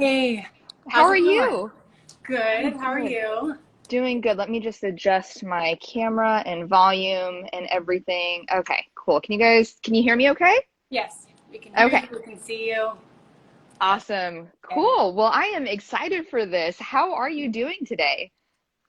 Hey, How how's are it going? you? Good. I'm How are good. you? Doing good. Let me just adjust my camera and volume and everything. Okay, cool. Can you hear me okay? Yes, we can hear Okay, you. We can see you. That's awesome. okay. Cool. Well, I am excited for this. How are you doing today?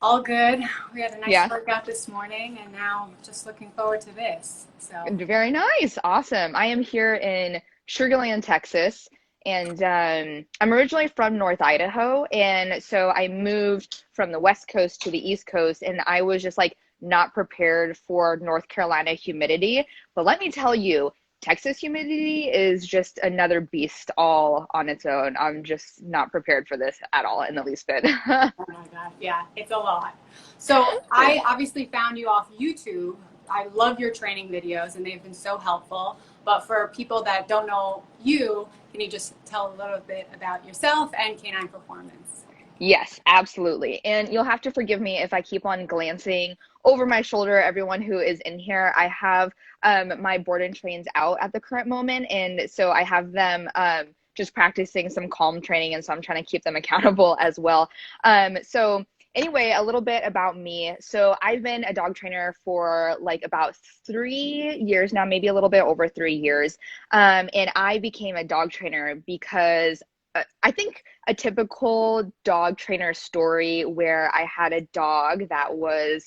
All good. We had a nice Yeah, workout this morning, and now just looking forward to this. So, very nice. Awesome. I am here in Sugar Land, Texas, and I'm originally from North Idaho, and so I moved from the West Coast to the East Coast, and I was just like not prepared for North Carolina humidity. But let me tell you, Texas humidity is just another beast all on its own. I'm just not prepared for this at all in the least bit. oh my God, yeah, it's a lot. So, I obviously found you off YouTube. I love your training videos, and they've been so helpful. But for people that don't know you, can you just tell a little bit about yourself and Canine Performance? Yes, absolutely. And you'll have to forgive me if I keep on glancing over my shoulder, everyone who is in here. I have my board and trains out at the current moment. And so I have them just practicing some calm training. And so I'm trying to keep them accountable as well. So anyway, a little bit about me. So I've been a dog trainer for like about 3 years now, maybe a little bit over 3 years. And I became a dog trainer because I think a typical dog trainer story where I had a dog that was,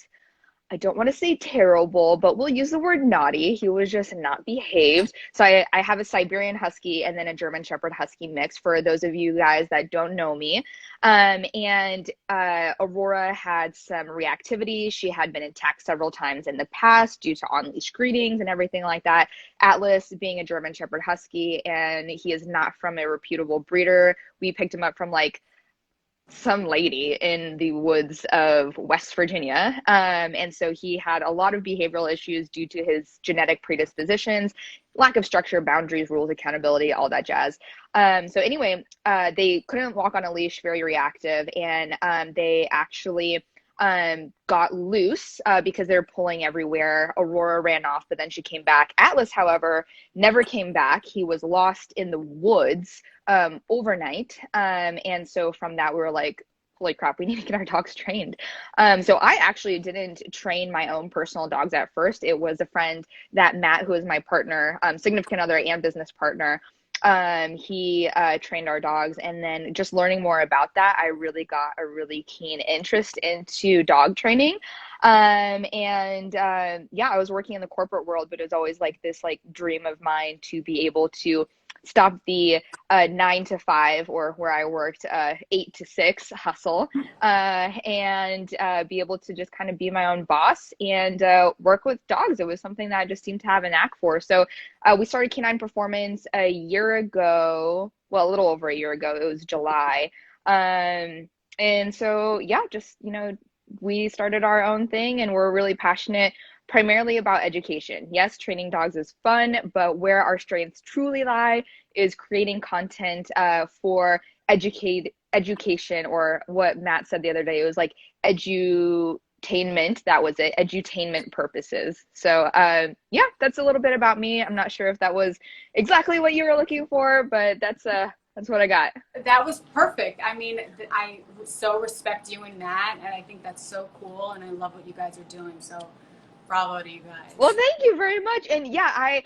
I don't want to say terrible, but we'll use the word naughty. He was just not behaved. So I have a Siberian Husky and then a German Shepherd Husky mix for those of you guys that don't know me. And Aurora had some reactivity. She had been attacked several times in the past due to on-leash greetings and everything like that. Atlas being a German Shepherd Husky, and he is not from a reputable breeder. We picked him up from like some lady in the woods of West Virginia. And so he had a lot of behavioral issues due to his genetic predispositions, lack of structure, boundaries, rules, accountability, all that jazz. So anyway, they couldn't walk on a leash, very reactive, and they actually got loose because they're pulling everywhere. Aurora ran off, but then she came back. Atlas, however, never came back. He was lost in the woods overnight. And so from that, we were like, holy crap, we need to get our dogs trained. So I actually didn't train my own personal dogs at first. It was a friend that Matt, who is my partner, significant other and business partner, he trained our dogs. And then just learning more about that, I really got a really keen interest into dog training. Yeah, I was working in the corporate world, but it was always like this like dream of mine to be able to stop the 9 to 5, or where I worked 8 to 6 hustle, and be able to just kind of be my own boss and work with dogs. It was something that I just seemed to have a knack for. So we started Canine Performance a year ago, well, a little over a year ago. It was July. And so, yeah, just, we started our own thing, and we're really passionate primarily about education. Yes, training dogs is fun, but where our strengths truly lie is creating content for education, or what Matt said the other day. It was like edutainment. That was it, edutainment purposes. So yeah, that's a little bit about me. I'm not sure if that was exactly what you were looking for, but that's what I got. That was perfect. I mean, I so respect you in that, and I think that's so cool, and I love what you guys are doing. So, bravo to you Well, guys. thank you very much. And yeah,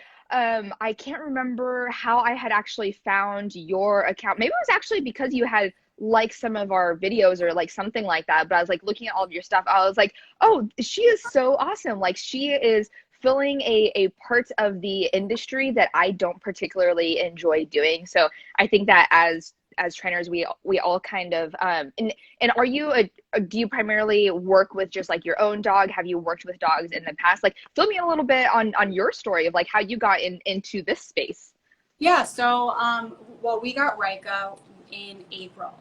I can't remember how I had actually found your account. Maybe it was actually because you had liked some of our videos or like something like that. But I was like looking at all of your stuff. I was like, oh, she is so awesome. Like she is filling a part of the industry that I don't particularly enjoy doing. So I think that as trainers, we all kind of and are you do you primarily work with just like your own dog? Have you worked with dogs in the past? Like, fill me a little bit on your story of like how you got into this space. Yeah. So, well, we got Ryka in April,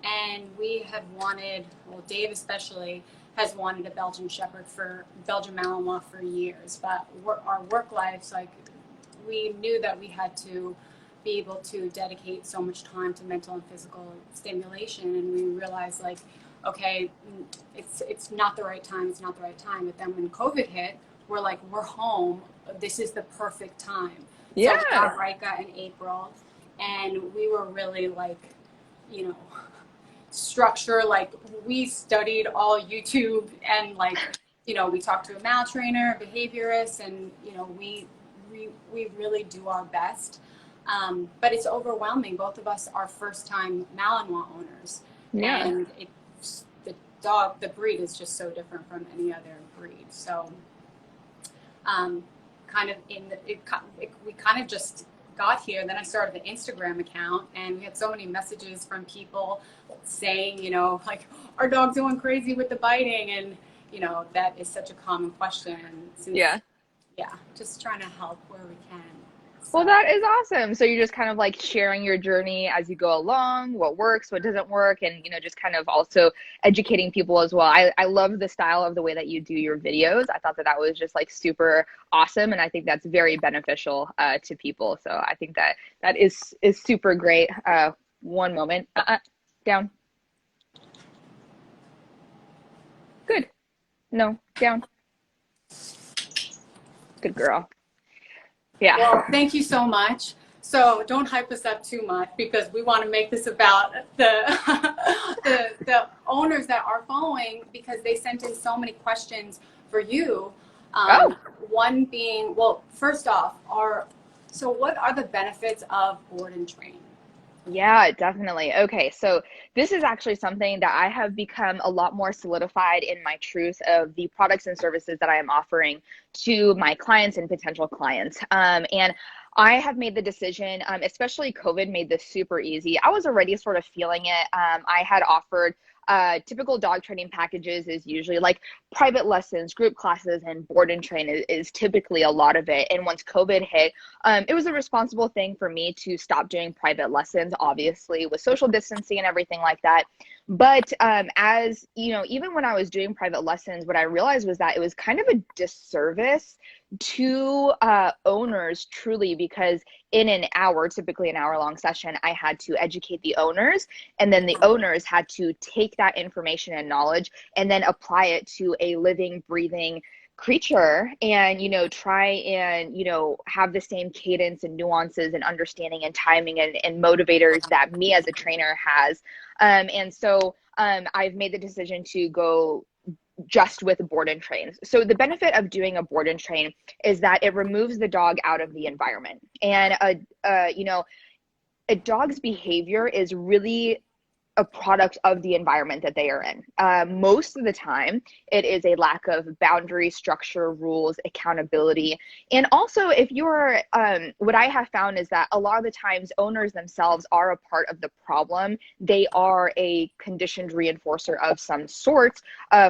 and we have wanted, well, Dave especially has wanted a Belgian Malinois for years, but our work lives, like, we knew that we had to be able to dedicate so much time to mental and physical stimulation, and we realized, like, okay, it's not the right time, it's not the right time. But then when COVID hit, we're home, this is the perfect time. So we Yeah. got Ryka in April, and we were really like, you know, structure. Like we studied all YouTube and like, you know, we talked to a mal trainer, behaviorist, and you know, we really do our best. But it's overwhelming. Both of us are first time Malinois owners. Yeah. And the breed is just so different from any other breed. So kind of we kind of just got here. Then I started the Instagram account, and we had so many messages from people saying, you know, like, our dog's going crazy with the biting, and you know, that is such a common question. And since, Yeah. just trying to help where we can. Well, that is awesome. So you're just kind of like sharing your journey as you go along, what works, what doesn't work, and, you know, just kind of also educating people as well. I love the style of the way that you do your videos. I thought that that was just like super awesome. And I think that's very beneficial to people. So I think that that is super great. One moment. Down. Good. No, down. Good girl. Yeah. Well, thank you so much. So don't hype us up too much, because we want to make this about the the owners that are following, because they sent in so many questions for you. Oh. One being, well, first off, so what are the benefits of board and train? Yeah, definitely. Okay, so this is actually something that I have become a lot more solidified in my truth of the products and services that I am offering to my clients and potential clients. And I have made the decision, especially COVID made this super easy. I was already sort of feeling it. I had offered typical dog training packages is usually like private lessons, group classes, and board and train is typically a lot of it. And once COVID hit, it was a responsible thing for me to stop doing private lessons, obviously with social distancing and everything like that. But as you know, even when I was doing private lessons, what I realized was that it was kind of a disservice to owners, truly, because in an hour, typically an hour-long session, I had to educate the owners, and then the owners had to take that information and knowledge and then apply it to a living, breathing creature, and, you know, try and, you know, have the same cadence and nuances and understanding and timing and motivators that me as a trainer has. And so I've made the decision to go just with board and train. So the benefit of doing a board and train is that it removes the dog out of the environment. And you know, a dog's behavior is really a product of the environment that they are in. Most of the time, it is a lack of boundary, structure, rules, accountability. And also, if you're, what I have found is that a lot of the times owners themselves are a part of the problem. They are a conditioned reinforcer of some sort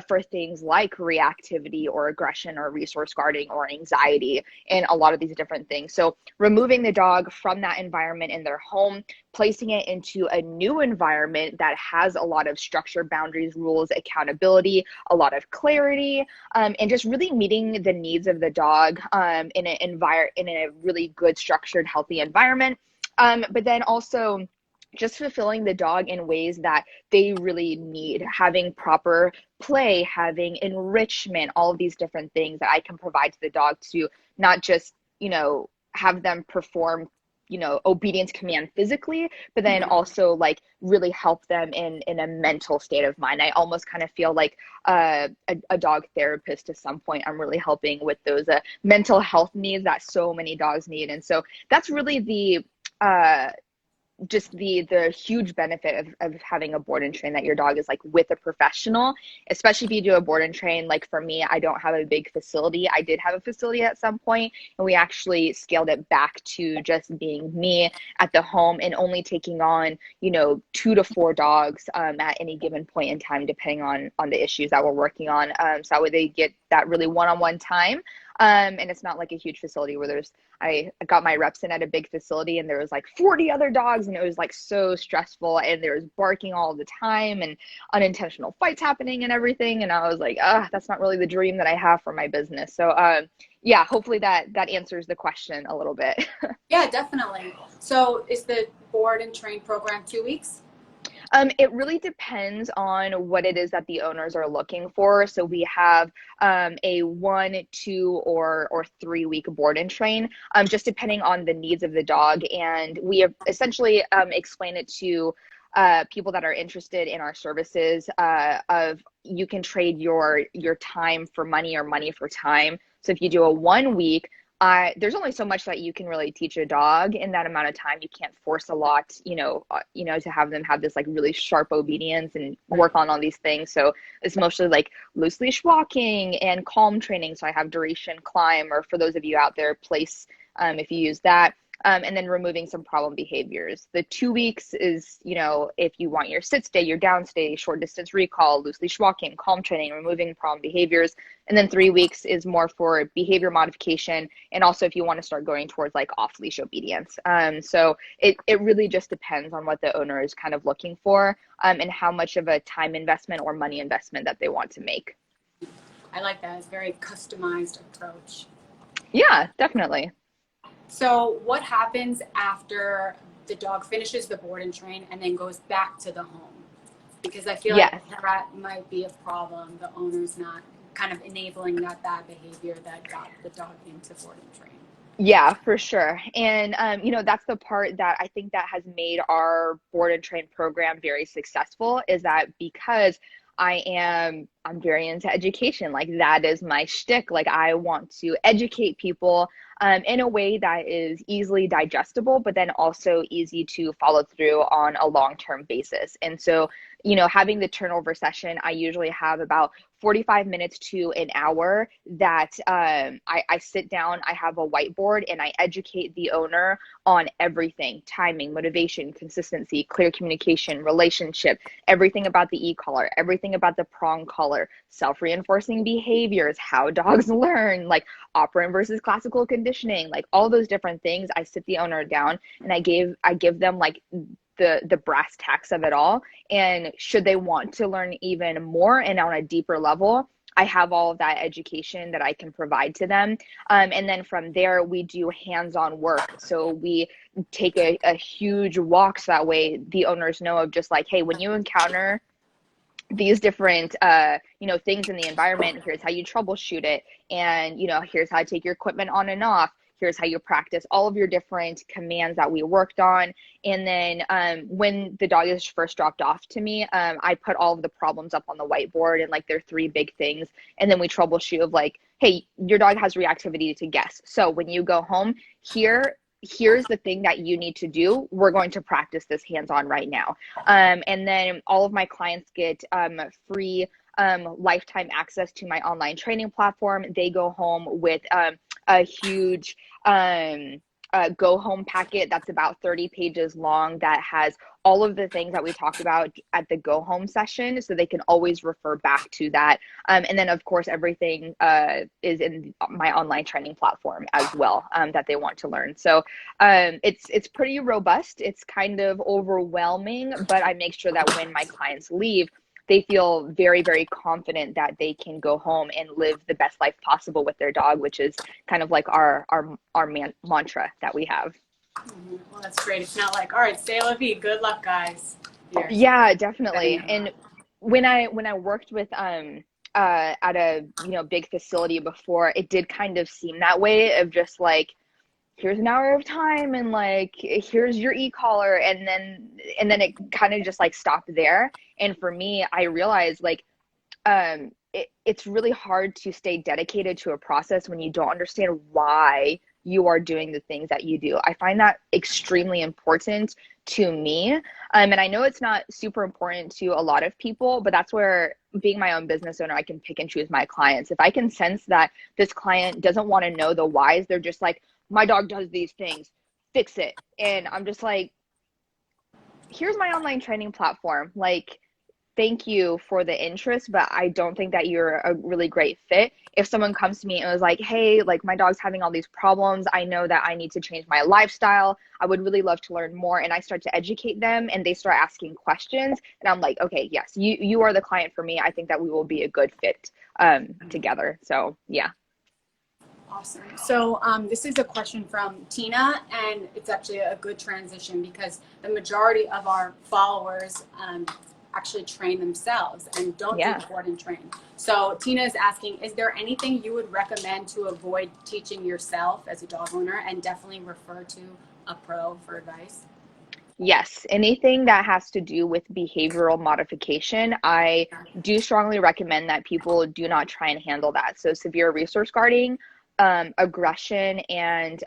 for things like reactivity or aggression or resource guarding or anxiety and a lot of these different things. So removing the dog from that environment in their home, placing it into a new environment that has a lot of structure, boundaries, rules, accountability, a lot of clarity, and just really meeting the needs of the dog in a really good, structured, healthy environment. But then also just fulfilling the dog in ways that they really need, having proper play, having enrichment, all of these different things that I can provide to the dog to not just, you know, have them perform, you know, obedience command physically, but then also like really help them in a mental state of mind. I almost kind of feel like a dog therapist to some point. I'm really helping with those mental health needs that so many dogs need. And so that's really the just the huge benefit of having a board and train, that your dog is like with a professional, especially if you do a board and train. Like for me, I don't have a big facility. I did have a facility at some point, and we actually scaled it back to just being me at the home and only taking on, you know, 2 to 4 dogs at any given point in time, depending on the issues that we're working on. So that way they get that really one-on-one time. And it's not like a huge facility where I got my reps in at a big facility and there was like 40 other dogs, and it was like so stressful, and there was barking all the time and unintentional fights happening and everything. And I was like, that's not really the dream that I have for my business. So yeah, hopefully that answers the question a little bit. Yeah, definitely. So is the board and train program 2 weeks? It really depends on what it is that the owners are looking for. So we have a 1, 2, or 3 week board and train, just depending on the needs of the dog. And we have essentially explained it to people that are interested in our services, of you can trade your time for money or money for time. So if you do a 1 week, there's only so much that you can really teach a dog in that amount of time. You can't force a lot, to have them have this like really sharp obedience and work on all these things. So it's mostly like loose leash walking and calm training. So I have duration climb, or for those of you out there, place, if you use that. And then removing some problem behaviors. The 2 weeks is, if you want your sit stay, your down stay, short distance recall, loose leash walking, calm training, removing problem behaviors. And then 3 weeks is more for behavior modification. And also if you want to start going towards like off leash obedience. So it really just depends on what the owner is kind of looking for, and how much of a time investment or money investment that they want to make. I like that. It's a very customized approach. Yeah, definitely. So what happens after the dog finishes the board and train and then goes back to the home? Because I feel like that might be a problem. The owner's not kind of enabling that bad behavior that got the dog into board and train. Yeah, for sure. And, that's the part that I think that has made our board and train program very successful, is that because I'm very into education. Like that is my shtick. Like I want to educate people in a way that is easily digestible, but then also easy to follow through on a long-term basis. And so, having the turnover session, I usually have about 45 minutes to an hour that I sit down, I have a whiteboard, and I educate the owner on everything: timing, motivation, consistency, clear communication, relationship, everything about the e-collar, everything about the prong collar, self-reinforcing behaviors, how dogs learn, like operant versus classical conditioning, like all those different things. I sit the owner down and I give them like the brass tacks of it all. And should they want to learn even more and on a deeper level, I have all of that education that I can provide to them. And then from there, we do hands-on work. So we take a huge walk, so that way the owners know of just like, hey, when you encounter these different things in the environment, here's how you troubleshoot it, and here's how to take your equipment on and off, here's how you practice all of your different commands that we worked on. And then when the dog is first dropped off to me, I put all of the problems up on the whiteboard and like their 3 big things, and then we troubleshoot of like, hey, your dog has reactivity to guess, so when you go home, here's the thing that you need to do. We're going to practice this hands-on right now. And then all of my clients get free lifetime access to my online training platform. They go home with a huge go home packet that's about 30 pages long that has all of the things that we talked about at the go home session, so they can always refer back to that. And then of course everything is in my online training platform as well, that they want to learn. So it's pretty robust. It's kind of overwhelming, but I make sure that when my clients leave, they feel very, very confident that they can go home and live the best life possible with their dog, which is kind of like our mantra that we have. Mm-hmm. Well, that's great. It's not like, all right, c'est la vie, good luck, guys. Yeah, definitely. And when I worked with at a big facility before, it did kind of seem that way, of just like, here's an hour of time and like here's your e-collar, and then it kind of just like stopped there. And for me, I realized like it's really hard to stay dedicated to a process when you don't understand why you are doing the things that you do. I find that extremely important to me. And I know it's not super important to a lot of people, but that's where, being my own business owner, I can pick and choose my clients. If I can sense that this client doesn't want to know the whys, they're just like, my dog does these things, fix it. And I'm just like, here's my online training platform. Like, thank you for the interest, but I don't think that you're a really great fit. If someone comes to me and was like, hey, like my dog's having all these problems, I know that I need to change my lifestyle, I would really love to learn more, and I start to educate them and they start asking questions, and I'm like, okay, yes, you are the client for me. I think that we will be a good fit together. So yeah. Awesome. So this is a question from Tina, and it's actually a good transition because the majority of our followers actually train themselves and don't do board and train. So Tina is asking, is there anything you would recommend to avoid teaching yourself as a dog owner, and definitely refer to a pro for advice? Yes, anything that has to do with behavioral modification, I do strongly recommend that people do not try and handle that. So severe resource guarding, aggression, and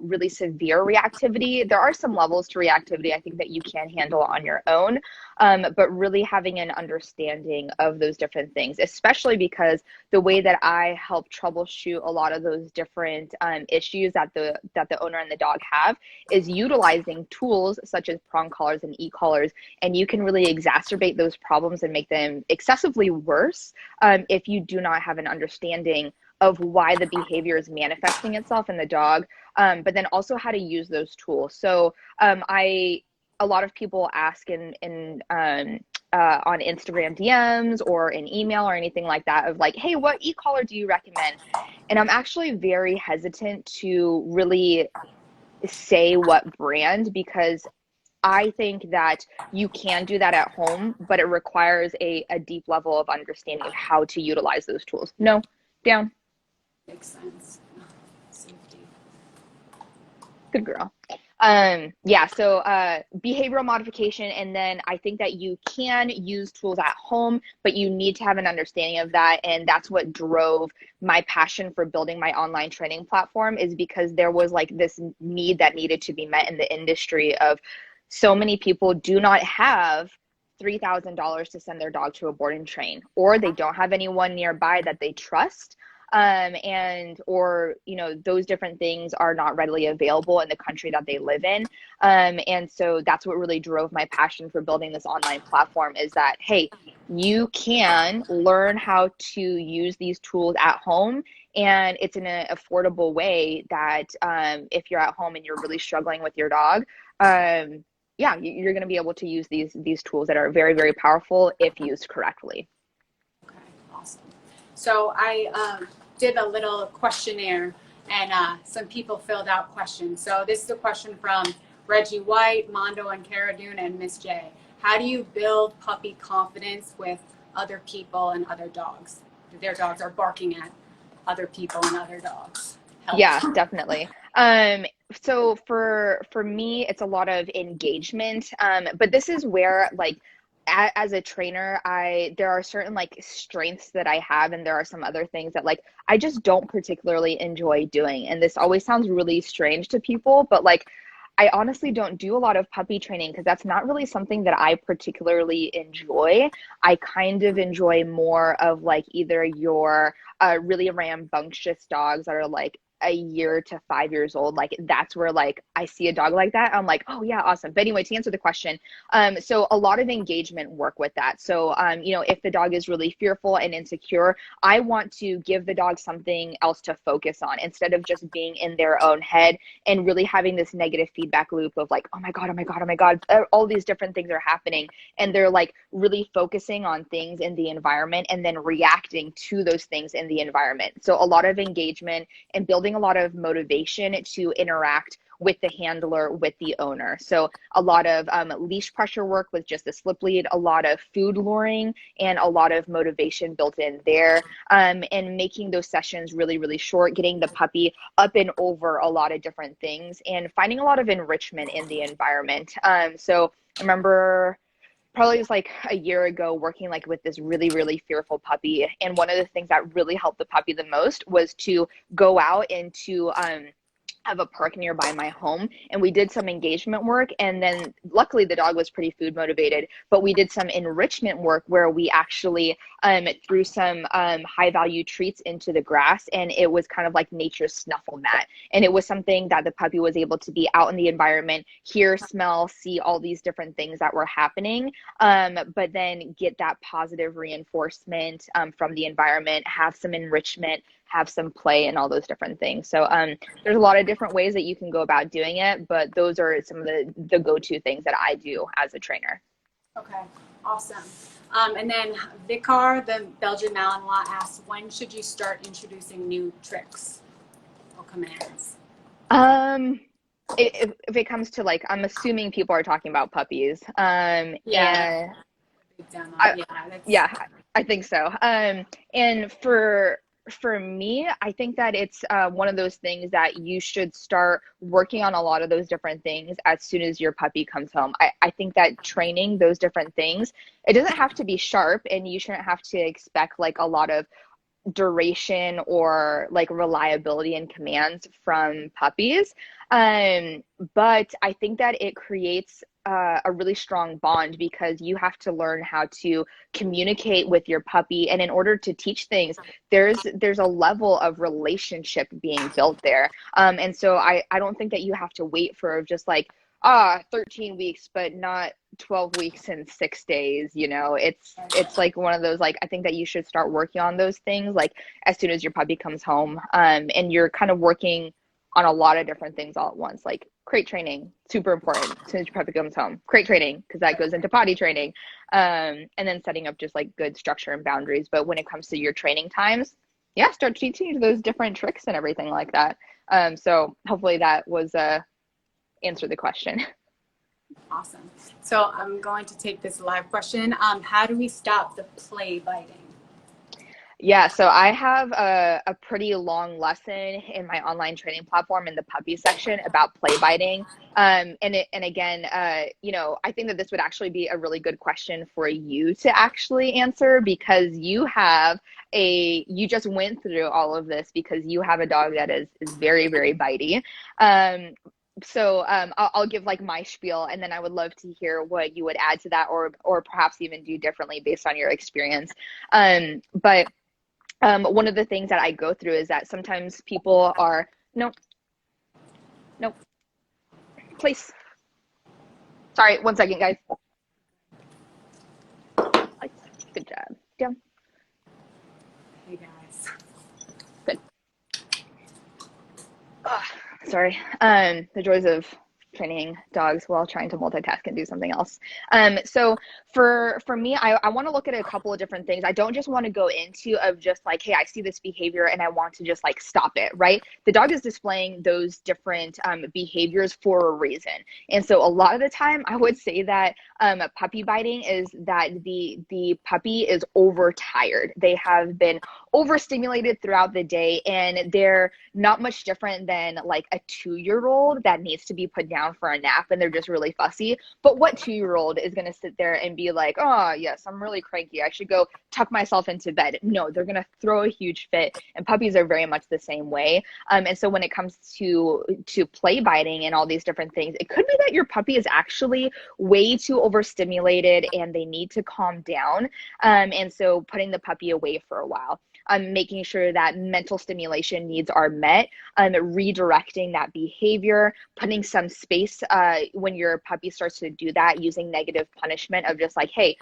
really severe reactivity. There are some levels to reactivity I think that you can handle on your own, but really having an understanding of those different things, especially because the way that I help troubleshoot a lot of those different issues that the owner and the dog have is utilizing tools such as prong collars and e-collars, and you can really exacerbate those problems and make them excessively worse if you do not have an understanding of why the behavior is manifesting itself in the dog, but then also how to use those tools. So a lot of people ask on Instagram DMs or in email or anything like that of like, hey, what e-collar do you recommend? And I'm actually very hesitant to really say what brand, because I think that you can do that at home, but it requires a deep level of understanding of how to utilize those tools. No, down. Makes sense. Safety. Good girl. So behavioral modification, and then I think that you can use tools at home, but you need to have an understanding of that, and that's what drove my passion for building my online training platform, is because there was like this need that needed to be met in the industry of so many people do not have $3,000 to send their dog to a board and train, or they don't have anyone nearby that they trust, or those different things are not readily available in the country that they live in, and so that's what really drove my passion for building this online platform, is that, hey, you can learn how to use these tools at home, and it's in an affordable way that if you're at home and you're really struggling with your dog, you're going to be able to use these tools that are very, very powerful if used correctly. Okay, awesome. So I did a little questionnaire, and some people filled out questions. So this is a question from Reggie White, Mondo and Caradoon, and Miss J. How do you build puppy confidence with other people and other dogs? Their dogs are barking at other people and other dogs. Help. Yeah, definitely. So for me, it's a lot of engagement. But this is where, like, as a trainer, there are certain like strengths that I have, and there are some other things that like I just don't particularly enjoy doing. And this always sounds really strange to people, but like I honestly don't do a lot of puppy training because that's not really something that I particularly enjoy. I kind of enjoy more of like either your really rambunctious dogs that are like a year to 5 years old. Like that's where like I see a dog like that, I'm like, oh yeah, awesome. But anyway, to answer the question, so a lot of engagement work with that. So if the dog is really fearful and insecure, I want to give the dog something else to focus on instead of just being in their own head and really having this negative feedback loop of like, oh my god, oh my god, oh my god, all these different things are happening, and they're like really focusing on things in the environment and then reacting to those things in the environment. So a lot of engagement and building a lot of motivation to interact with the handler, with the owner. So a lot of leash pressure work with just a slip lead, a lot of food luring, and a lot of motivation built in there, and making those sessions really, really short, getting the puppy up and over a lot of different things, and finding a lot of enrichment in the environment. So I remember probably just like a year ago working like with this really, really fearful puppy. And one of the things that really helped the puppy the most was to go out into have a park nearby my home, and we did some engagement work, and then luckily the dog was pretty food motivated, but we did some enrichment work where we actually threw some high value treats into the grass, and it was kind of like nature's snuffle mat, and it was something that the puppy was able to be out in the environment, hear, smell, see all these different things that were happening, but then get that positive reinforcement from the environment, have some enrichment, have some play, and all those different things. So there's a lot of different ways that you can go about doing it, but those are some of the go-to things that I do as a trainer. Okay, awesome. And then Vicar, the Belgian Malinois, asks, when should you start introducing new tricks or commands? If it comes to like, I'm assuming people are talking about puppies. Yeah. And I think so. And for me, I think that it's one of those things that you should start working on a lot of those different things as soon as your puppy comes home. I think that training those different things, it doesn't have to be sharp, and you shouldn't have to expect like a lot of duration or like reliability and commands from puppies. But I think that it creates a really strong bond because you have to learn how to communicate with your puppy. And in order to teach things, there's a level of relationship being built there. And so I don't think that you have to wait for just like, 13 weeks, but not 12 weeks and 6 days. It's like one of those, like, I think that you should start working on those things like as soon as your puppy comes home. And you're kind of working on a lot of different things all at once, like crate training, super important. As soon as your puppy comes home, crate training, because that goes into potty training. And then setting up just like good structure and boundaries. But when it comes to your training times, yeah, start teaching you those different tricks and everything like that. So hopefully that was answer the question. Awesome. So I'm going to take this live question. How do we stop the play biting? Yeah, so I have a pretty long lesson in my online training platform in the puppy section about play biting. And again, I think that this would actually be a really good question for you to actually answer because you just went through all of this because you have a dog that is very, very bitey. So I'll give like my spiel, and then I would love to hear what you would add to that, or perhaps even do differently based on your experience. But one of the things that I go through is that sometimes people are no, please. Sorry, 1 second, guys. Good job. Down. Hey guys. Good. Sorry. The joys of training dogs while trying to multitask and do something else. So for me, I want to look at a couple of different things. I don't just want to go into of just like, hey, I see this behavior and I want to just like stop it, right? The dog is displaying those different behaviors for a reason. And so a lot of the time I would say that puppy biting is that the puppy is overtired. They have been overstimulated throughout the day, and they're not much different than like a 2-year-old that needs to be put down for a nap and they're just really fussy. But what 2-year-old is going to sit there and be like, oh yes, I'm really cranky, I should go tuck myself into bed? No, they're going to throw a huge fit, and puppies are very much the same way. And so when it comes to play biting and all these different things, it could be that your puppy is actually way too overstimulated and they need to calm down. And so putting the puppy away for a while, making sure that mental stimulation needs are met, redirecting that behavior, putting some space when your puppy starts to do that, using negative punishment of just like, hey,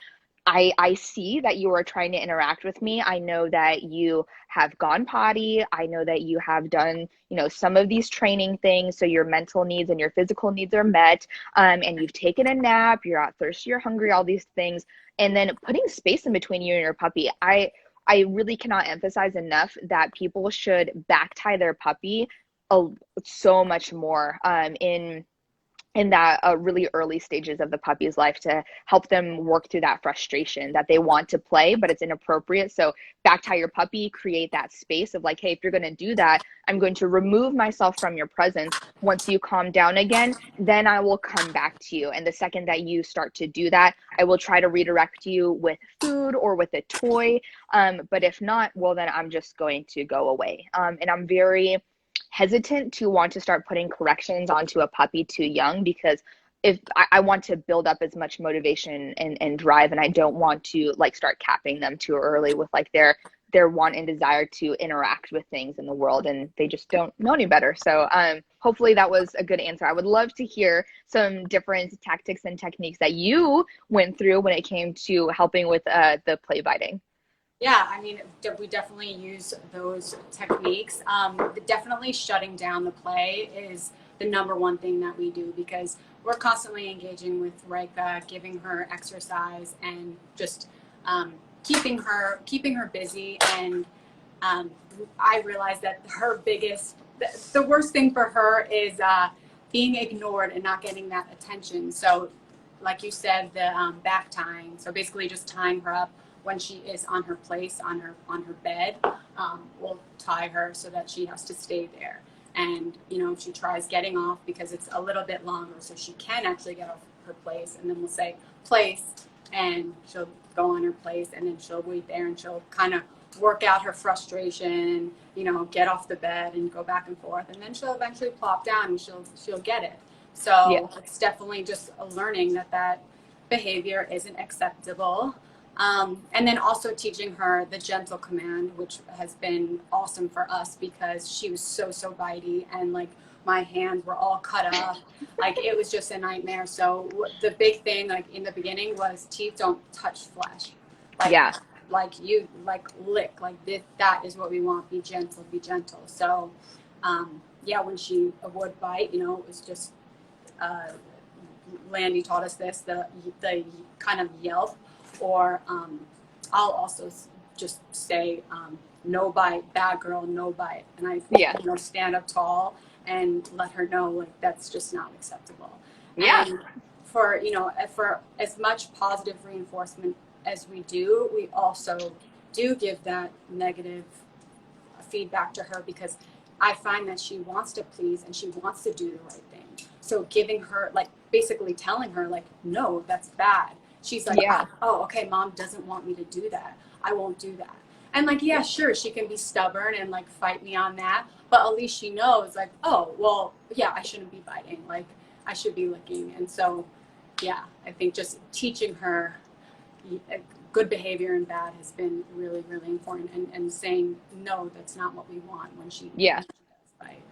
I see that you are trying to interact with me. I know that you have gone potty. I know that you have done, some of these training things. So your mental needs and your physical needs are met. And you've taken a nap, you're not thirsty, you're hungry, all these things. And then putting space in between you and your puppy. I really cannot emphasize enough that people should back tie their puppy so much more in that really early stages of the puppy's life to help them work through that frustration that they want to play, but it's inappropriate. So back tie your puppy, create that space of like, hey, if you're going to do that, I'm going to remove myself from your presence. Once you calm down again, then I will come back to you. And the second that you start to do that, I will try to redirect you with food or with a toy. But if not, well, then I'm just going to go away. And I'm very hesitant to want to start putting corrections onto a puppy too young, because if I want to build up as much motivation and drive, and I don't want to like start capping them too early with like their want and desire to interact with things in the world, and they just don't know any better. So hopefully that was a good answer. I would love to hear some different tactics and techniques that you went through when it came to helping with the play biting. Yeah, I mean, we definitely use those techniques. Definitely shutting down the play is the number one thing that we do, because we're constantly engaging with Ryka, giving her exercise, and just keeping her busy. And I realized that the worst thing for her is being ignored and not getting that attention. So like you said, the back tying. So basically just tying her up when she is on her place, on her bed. We'll tie her so that she has to stay there. And, you know, she tries getting off because it's a little bit longer, so she can actually get off her place. And then we'll say place, and she'll go on her place, and then she'll wait there, and she'll kind of work out her frustration, you know, get off the bed and go back and forth. And then she'll eventually plop down and she'll get it. Yeah. So it's definitely just a learning that behavior isn't acceptable. And then also teaching her the gentle command, which has been awesome for us because she was so bitey, and like my hands were all cut up. Like it was just a nightmare. So the big thing, like in the beginning, was teeth don't touch flesh. Like, Yeah. like you, like lick, like this, that is what we want. Be gentle, be gentle. So, yeah, when she would bite, you know, it was just, Landy taught us this, the kind of yelp, or I'll also just say, no bite, bad girl, no bite. And I, Yeah. you know, stand up tall and let her know, like, that's just not acceptable. Yeah. And for, you know, for as much positive reinforcement as we do, we also do give that negative feedback to her, because I find that she wants to please and she wants to do the right thing. So giving her, like, basically telling her, like, no, that's bad. She's like, Yeah. oh, okay, mom doesn't want me to do that. I won't do that. And like, yeah, sure, she can be stubborn and like fight me on that, but at least she knows, like, oh, well, yeah, I shouldn't be biting. Like, I should be licking. And so, yeah, I think just teaching her good behavior and bad has been really, really important. And saying, no, that's not what we want when she, Yeah. when she does bite.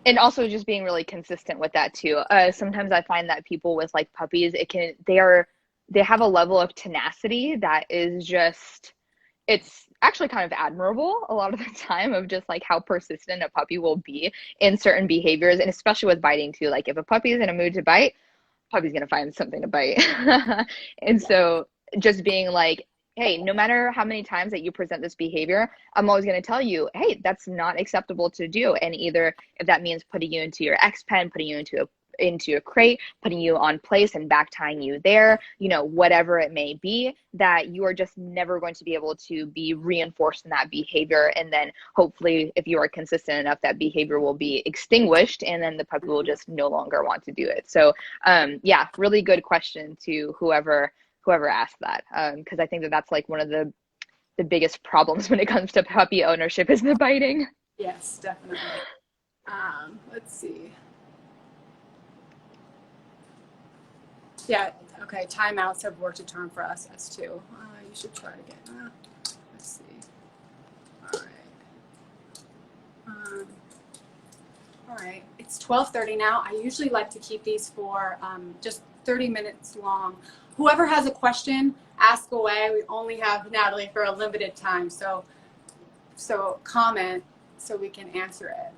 And also just being really consistent with that too. Sometimes I find that people with like puppies, they have a level of tenacity that is just, it's actually kind of admirable a lot of the time, of just like how persistent a puppy will be in certain behaviors, and especially with biting too. Like if a puppy is in a mood to bite, puppy's gonna find something to bite. And Yeah. so just being like, hey, no matter how many times that you present this behavior, I'm always going to tell you, hey, that's not acceptable to do. And either if that means putting you into your X pen, putting you into a crate, putting you on place and back tying you there, you know, whatever it may be, that you are just never going to be able to be reinforced in that behavior. And then hopefully, if you are consistent enough, that behavior will be extinguished, and then the puppy will just no longer want to do it. So yeah, really good question to whoever asked that, because I think that that's like one of the biggest problems when it comes to puppy ownership is the biting. Yes, definitely. Let's see. Yeah, okay, timeouts have worked a charm for us as too. You should try it again. Let's see. All right. All right, it's 12:30 now. I usually like to keep these for just 30 minutes long. Whoever has a question, ask away. We only have Natalie for a limited time, so comment so we can answer it.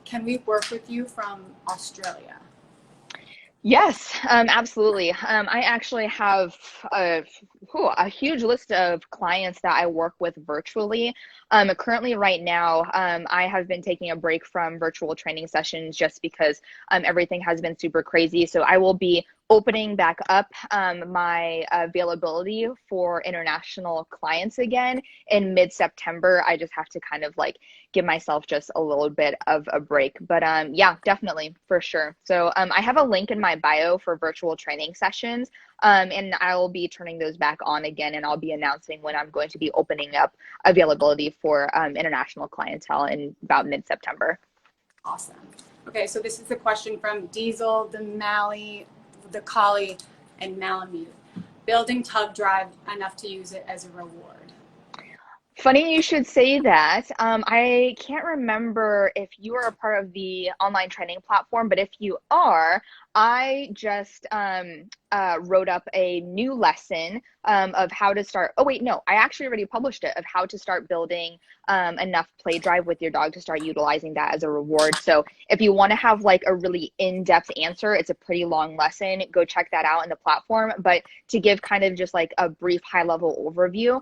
Can we work with you from Australia? Yes, absolutely. I actually have a huge list of clients that I work with virtually. Currently, right now, I have been taking a break from virtual training sessions just because everything has been super crazy. So I will be opening back up my availability for international clients again in mid-September. I just have to kind of like give myself just a little bit of a break. But yeah, definitely, for sure. So I have a link in my bio for virtual training sessions, and I will be turning those back on again, and I'll be announcing when I'm going to be opening up availability for international clientele in about mid-September. Awesome. Okay, so this is a question from Diesel, the Collie, and Malamute. Building tug drive enough to use it as a reward. Funny you should say that. I can't remember if you are a part of the online training platform, but if you are, I just wrote up a new lesson of how to start. Oh, wait, no, I actually already published it, of how to start building enough play drive with your dog to start utilizing that as a reward. So if you want to have like a really in-depth answer, it's a pretty long lesson. Go check that out in the platform. But to give kind of just like a brief high-level overview,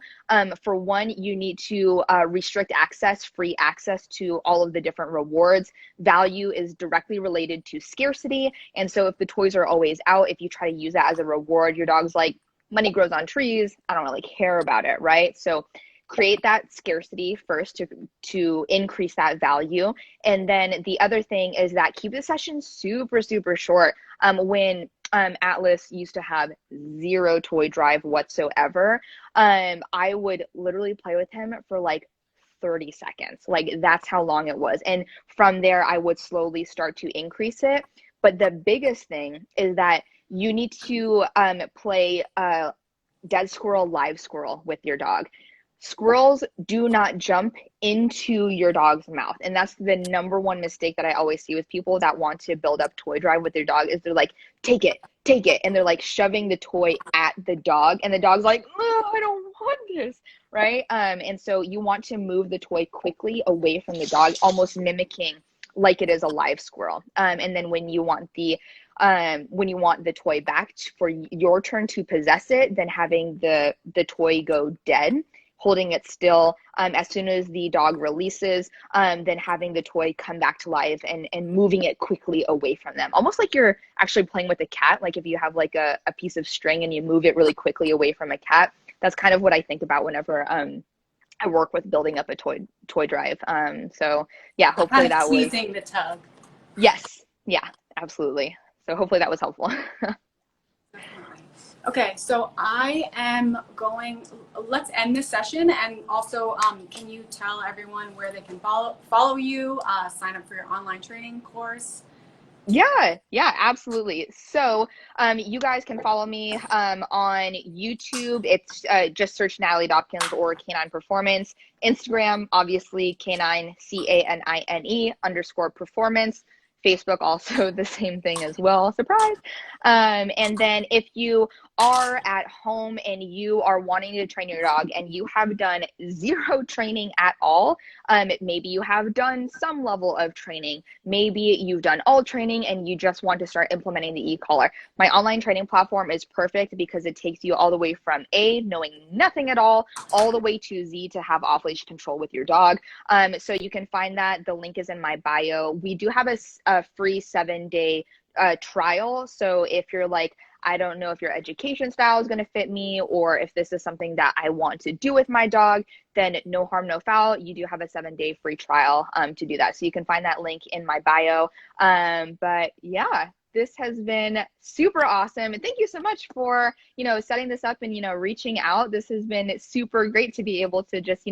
for one, you need to restrict access, free access to all of the different rewards. Value is directly related to scarcity. And so if the toys are always out, if you try to use that that as a reward. Your dog's like, money grows on trees. I don't really care about it, right? So create that scarcity first to increase that value. And then the other thing is that keep the session super, super short. When Atlas used to have zero toy drive whatsoever, I would literally play with him for like 30 seconds. Like that's how long it was. And from there, I would slowly start to increase it. But the biggest thing is that you need to play dead squirrel, live squirrel with your dog. Squirrels do not jump into your dog's mouth. And that's the number one mistake that I always see with people that want to build up toy drive with their dog is they're like, take it. And they're like shoving the toy at the dog. And the dog's like, oh, I don't want this, right? And so you want to move the toy quickly away from the dog, almost mimicking like it is a live squirrel. And then when you want the toy back for your turn to possess it, then having the toy go dead, holding it still. As soon as the dog releases, then having the toy come back to life and moving it quickly away from them. Almost like you're actually playing with a cat. Like if you have like a piece of string and you move it really quickly away from a cat, that's kind of what I think about whenever I work with building up a toy drive. So yeah, hopefully that was teasing the tug. Yes. Yeah, absolutely. So hopefully that was helpful. Okay, so let's end this session, and also can you tell everyone where they can follow you, sign up for your online training course? Yeah, absolutely. So you guys can follow me on YouTube. It's just search Natalie Dobkins or Canine Performance. Instagram, obviously, Canine, CANINE_performance. Facebook, also the same thing as well. Surprise. And then if you are at home and you are wanting to train your dog and you have done zero training at all, maybe you have done some level of training, maybe you've done all training and you just want to start implementing the e-collar. My online training platform is perfect because it takes you all the way from A, knowing nothing at all the way to Z, to have off-leash control with your dog. So you can find that. The link is in my bio. We do have a free 7-day trial. So if you're like, I don't know if your education style is going to fit me, or if this is something that I want to do with my dog, then no harm, no foul. You do have a 7-day free trial to do that. So you can find that link in my bio. But yeah, this has been super awesome. And thank you so much for, setting this up and, reaching out. This has been super great to be able to just,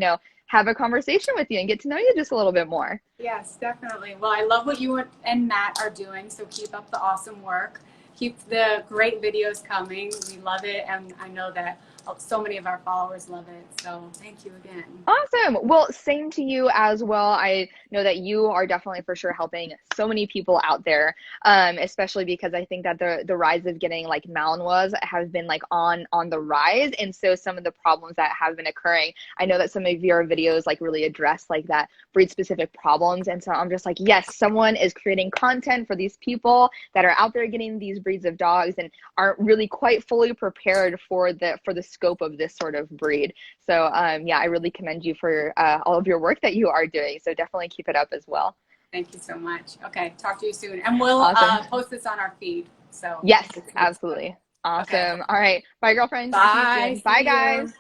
have a conversation with you and get to know you just a little bit more. Yes, definitely. Well, I love what you and Matt are doing. So keep up the awesome work. Keep the great videos coming. We love it. And I know that so many of our followers love it. So thank you again. Awesome. Well, same to you as well. I know that you are definitely for sure helping so many people out there, especially because I think that the rise of getting like Malinois has been like on the rise. And so some of the problems that have been occurring, I know that some of your videos like really address like that breed specific problems. And so I'm just like, yes, someone is creating content for these people that are out there getting these breeds of dogs and aren't really quite fully prepared for the scope of this sort of breed. So yeah, I really commend you for all of your work that you are doing. So definitely keep it up as well. Thank you so much. Okay, talk to you soon. And we'll post this on our feed. So yes, absolutely. Awesome. Okay. All right. Bye, girlfriend. Bye. Bye, guys.